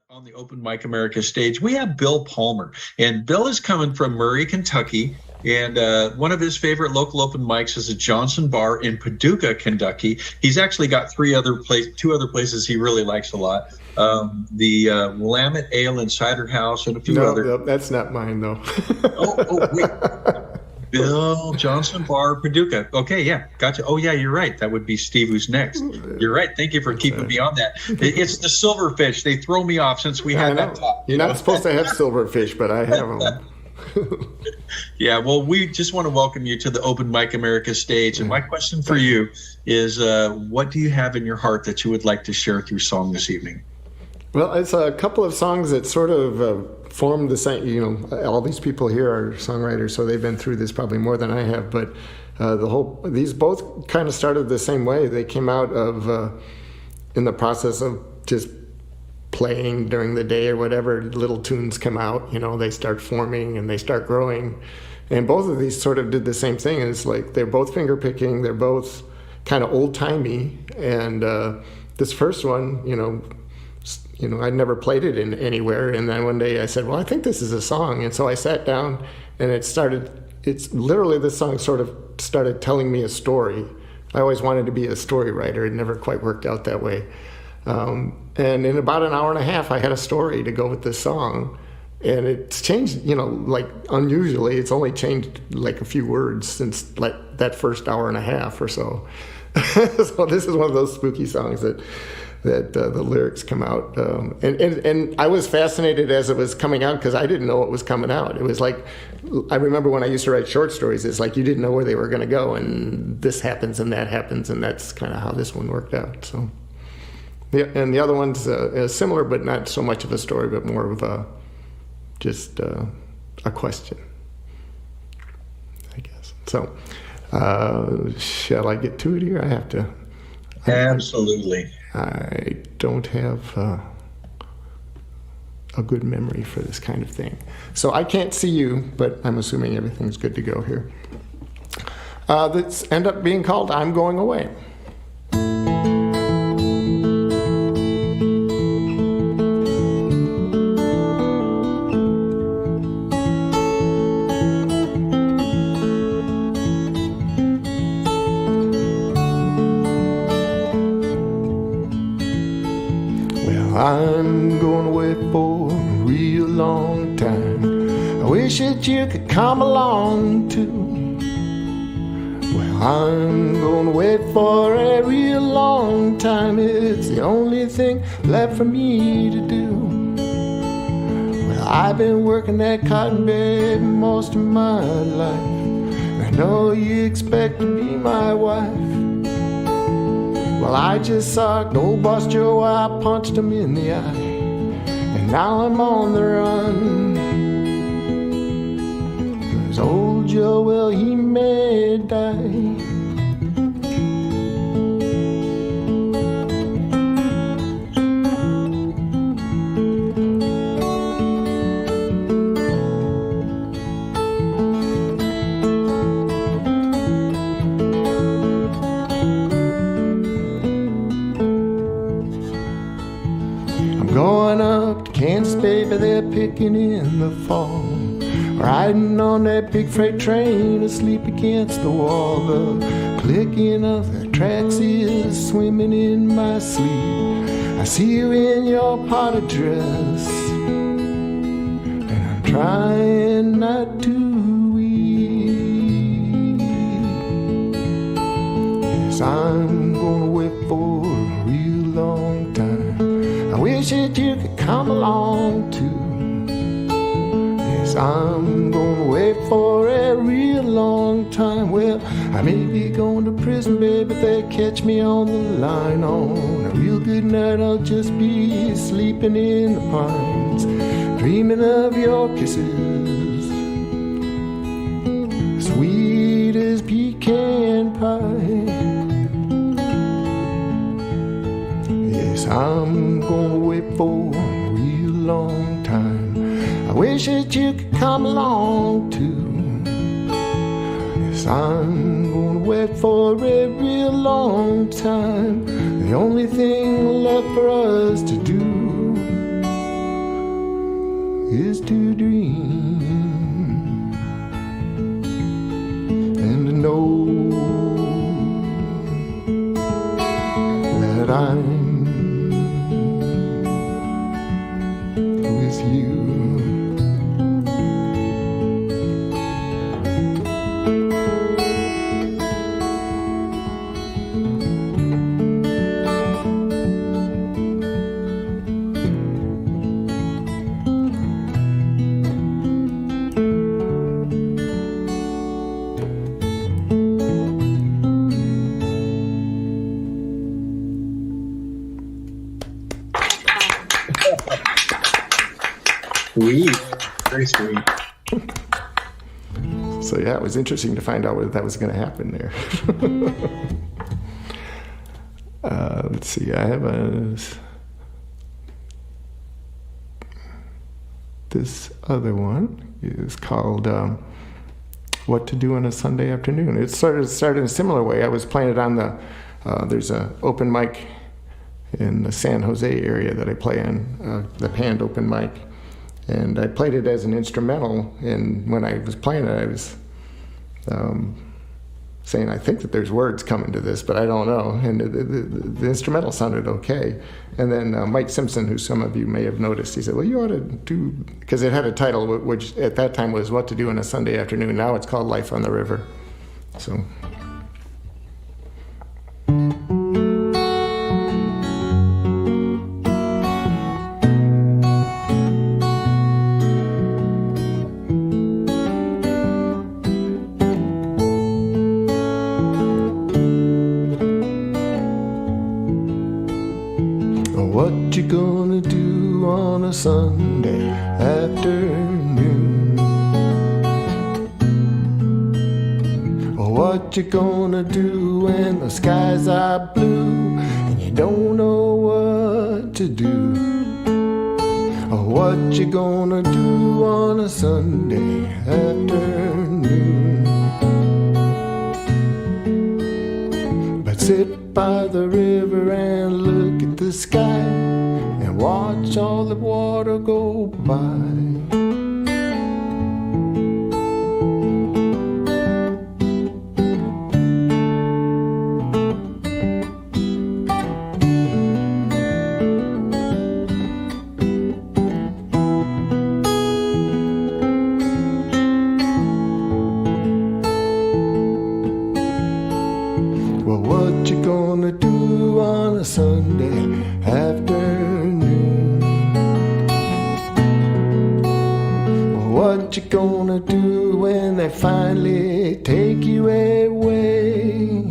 On the Open Mic America stage, we have Bill Palmer. And Bill is coming from Murray, Kentucky. And one of his favorite local open mics is at Johnson Bar in Paducah, Kentucky. He's actually got two other places he really likes a lot. The Willamette Ale and Cider House and a few other. No, that's not mine, though. Wait. Bill Johnson Bar, Paducah. Okay, yeah, gotcha. Oh, yeah, you're right. That would be Steve, who's next. You're right. Thank you for keeping me on that. It's the silverfish. They throw me off since we had that talk. You're not supposed to have silverfish, but I have them. Yeah, well, we just want to welcome you to the Open Mic America stage. And my question for you is, what do you have in your heart that you would like to share through song this evening? Well, it's a couple of songs that sort of formed the same. You know, all these people here are songwriters, so they've been through this probably more than I have. But these both kind of started the same way. They came out of in the process of just playing during the day or whatever. Little tunes come out. You know, they start forming and they start growing. And both of these sort of did the same thing. It's like they're both finger picking. They're both kind of old timey. And this first one, you know, I'd never played it in anywhere. And then one day I said, well, I think this is a song. And so I sat down and it's literally this song sort of started telling me a story. I always wanted to be a story writer. It never quite worked out that way. And in about an hour and a half, I had a story to go with this song. And it's changed, you know, like unusually, it's only changed like a few words since like that first hour and a half or so. So this is one of those spooky songs that the lyrics come out. And I was fascinated as it was coming out because I didn't know it was coming out. It was like, I remember when I used to write short stories, it's like you didn't know where they were going to go, and this happens and that happens, and that's kind of how this one worked out. So, yeah, and the other one's similar, but not so much of a story, but more of just a question, I guess. So, shall I get to it here? I have to. Absolutely. I don't have a good memory for this kind of thing. So I can't see you, but I'm assuming everything's good to go here. This end up being called I'm Going Away. I'm going away for a real long time. I wish that you could come along too. Well, I'm going away for a real long time. It's the only thing left for me to do. Well, I've been working that cotton, baby, most of my life. I know you expect to be my wife. Well, I just saw old Boss Joe, I punched him in the eye, and now I'm on the run. 'Cause old Joe, well, he may die. Going up to Kansas, baby, they're picking in the fall. Riding on that big freight train, asleep against the wall. The clicking of the tracks is swimming in my sleep. I see you in your potted dress, and I'm trying not to weep. Yes, I'm gonna wait for a real long time. I wish that you could come along too. Yes, I'm gonna wait for a real long time. Well, I may be going to prison, baby, if they catch me on the line. On a real good night, I'll just be sleeping in the pines, dreaming of your kisses, sweet as pecan pie. Yes, I'm gonna wait for a real long time. I wish that you could come along too. Yes, I'm gonna wait for a real long time. The only thing left for us to do is to dream and to know that I'm with you. Sweet. Very sweet. So yeah, it was interesting to find out whether that was going to happen there. Let's see, I have this other one is called What to Do on a Sunday Afternoon. It started in a similar way. I was playing it on there's an open mic in the San Jose area that I play in, the Pand open mic. And I played it as an instrumental, and when I was playing it, I was saying, I think that there's words coming to this, but I don't know. And the instrumental sounded okay. And then Mike Simpson, who some of you may have noticed, he said, well, you ought to do, because it had a title, which at that time was What to Do on a Sunday Afternoon. Now it's called Life on the River. So... What you gonna do on a Sunday afternoon? Or what you gonna do when the skies are blue and you don't know what to do? Or what you gonna do on a Sunday afternoon? But sit by the river and look at the sky and watch all the water go by. Well, what you gonna do on a Sunday afternoon? What you gonna do when they finally take you away?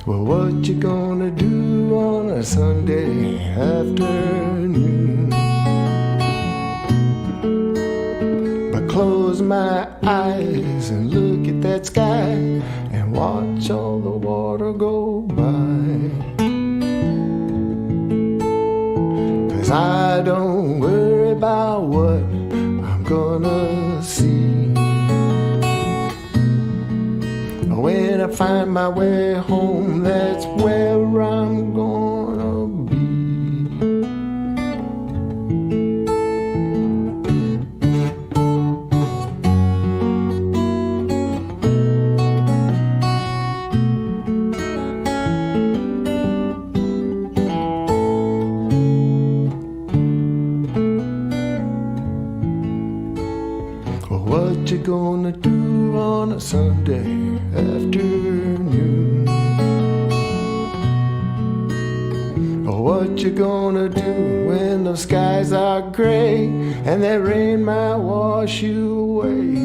Well, what you gonna do on a Sunday afternoon? But close my eyes and look at that sky and watch all the water go by. 'Cause I don't worry about what I'm gonna see. When I find my way home, that's where I'm gonna be. What you gonna do on a Sunday afternoon? What you gonna do when the skies are gray and that rain might wash you away?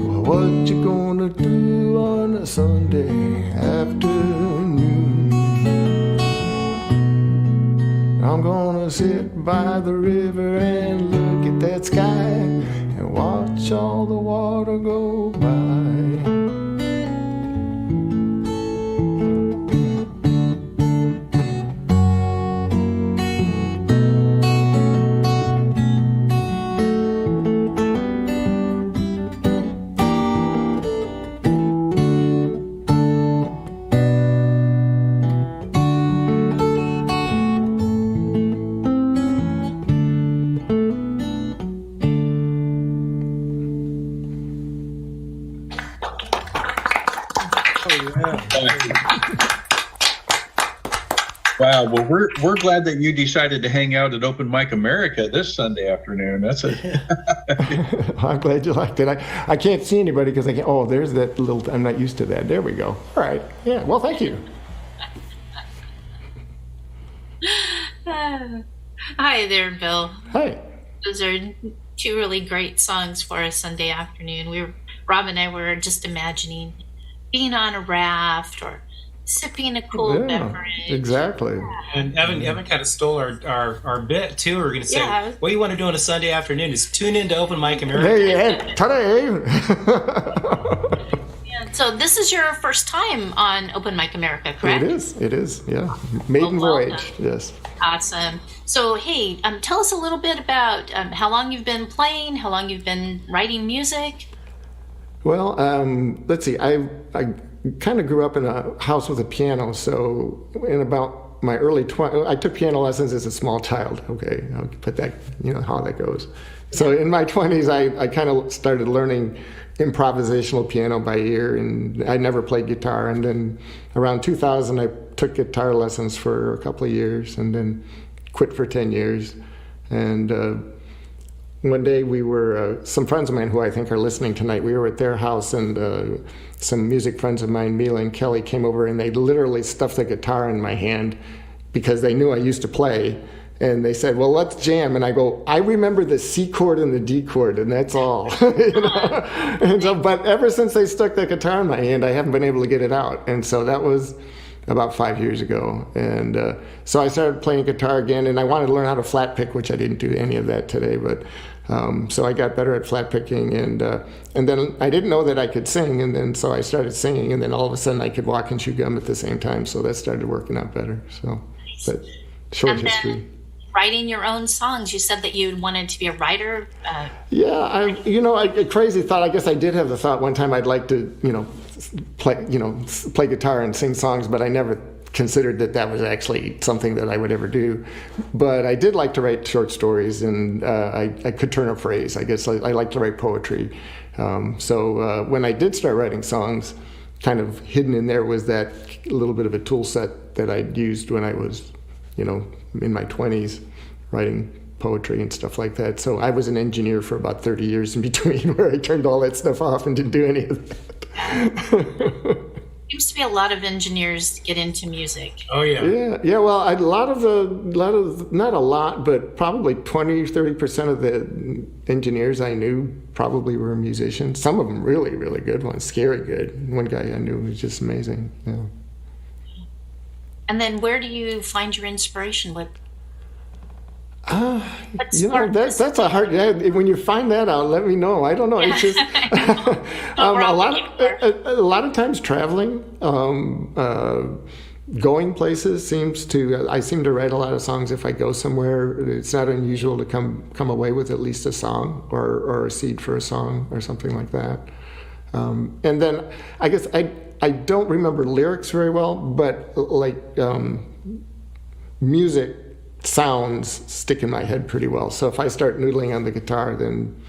Well, what you gonna do on a Sunday afternoon? I'm gonna sit by the river and look at that sky and watch all the water go by. Yeah, well, we're glad that you decided to hang out at Open Mic America this Sunday afternoon. That's it. I'm glad you liked it. I can't see anybody because I can't. Oh, there's that little. I'm not used to that. There we go. All right. Yeah. Well, thank you. Hi there, Bill. Hi. Those are two really great songs for a Sunday afternoon. Rob and I were just imagining being on a raft or sipping a cool beverage. Exactly. And Evan kind of stole our bit too. We're going to say, what you want to do on a Sunday afternoon is tune into Open Mic America. Hey, today. So this is your first time on Open Mic America, correct? It is, yeah. Maiden voyage, yes. Awesome. So, hey, tell us a little bit about how long you've been playing, how long you've been writing music. Well, let's see. I kind of grew up in a house with a piano, so in about my early 20s, I took piano lessons as a small child. Okay, I'll put that, how that goes. So in my 20s, I kind of started learning improvisational piano by ear, and I never played guitar. And then around 2000, I took guitar lessons for a couple of years and then quit for 10 years. And one day we were, some friends of mine who I think are listening tonight, we were at their house, and some music friends of mine, Mila and Kelly, came over, and they literally stuffed the guitar in my hand because they knew I used to play. And they said, well, let's jam. And I go, I remember the C chord and the D chord, and that's all. And so, but ever since they stuck the guitar in my hand, I haven't been able to get it out. And so that was about 5 years ago. And so I started playing guitar again, and I wanted to learn how to flat pick, which I didn't do any of that today. But so I got better at flat picking, and then I didn't know that I could sing, and then so I started singing, and then all of a sudden I could walk and chew gum at the same time. So that started working out better. So, but short history. Writing your own songs. You said that you wanted to be a writer. Yeah, a crazy thought. I guess I did have the thought one time I'd like to, play guitar and sing songs, but I never considered that was actually something that I would ever do. But I did like to write short stories, and I could turn a phrase. I guess I like to write poetry. So when I did start writing songs, kind of hidden in there was that little bit of a tool set that I'd used when I was, in my 20s, writing poetry and stuff like that. So I was an engineer for about 30 years in between, where I turned all that stuff off and didn't do any of that. Seems to be a lot of engineers get into music. Oh yeah. Yeah. Well, not a lot, but probably 20-30% of the engineers I knew probably were musicians. Some of them really, really good ones, scary good. One guy I knew was just amazing. Yeah. And then where do you find your inspiration? That's a hard. When you find that out, let me know. I don't know. It's just a lot of times traveling, going places I seem to write a lot of songs if I go somewhere. It's not unusual to come away with at least a song or a seed for a song or something like that. And then I guess I don't remember lyrics very well, but music sounds stick in my head pretty well. So if I start noodling on the guitar, then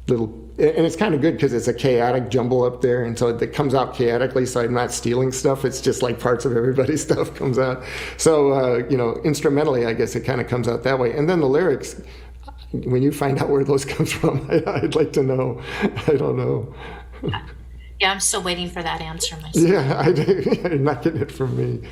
and it's kind of good because it's a chaotic jumble up there, and so it comes out chaotically, so I'm not stealing stuff. It's just like parts of everybody's stuff comes out. So, instrumentally, I guess it kind of comes out that way. And then the lyrics, when you find out where those come from, I'd like to know. I don't know. Yeah, I'm still waiting for that answer myself. Yeah, you're not getting it from me.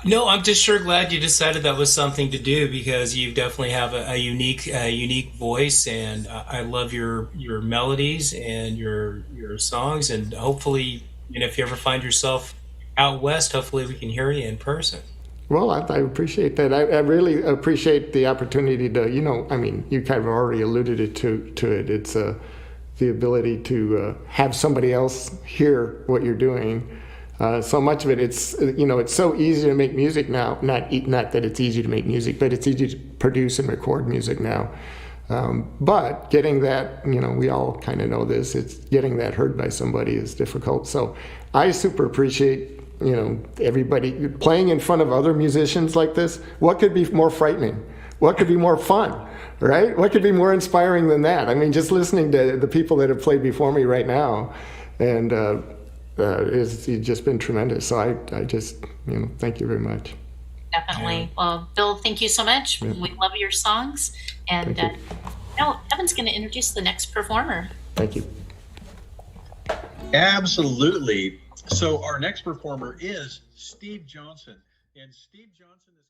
No, I'm just sure glad you decided that was something to do, because you definitely have a unique voice, and I love your melodies and your songs, and hopefully, if you ever find yourself out west, hopefully we can hear you in person. Well, I appreciate that. I really appreciate the opportunity to, you kind of already alluded to it. It's the ability to have somebody else hear what you're doing. So much of it, it's so easy to make music now. Not that it's easy to make music, but it's easy to produce and record music now. But getting that, we all kind of know this, it's getting that heard by somebody is difficult. So I super appreciate, everybody playing in front of other musicians like this. What could be more frightening? What could be more fun? Right? What could be more inspiring than that? I mean, just listening to the people that have played before me right now, and it's just been tremendous. So I just, thank you very much. Definitely. Well, Bill, thank you so much. Yeah. We love your songs. And now Evan's going to introduce the next performer. Thank you. Absolutely. So our next performer is Steve Johnson. And Steve Johnson is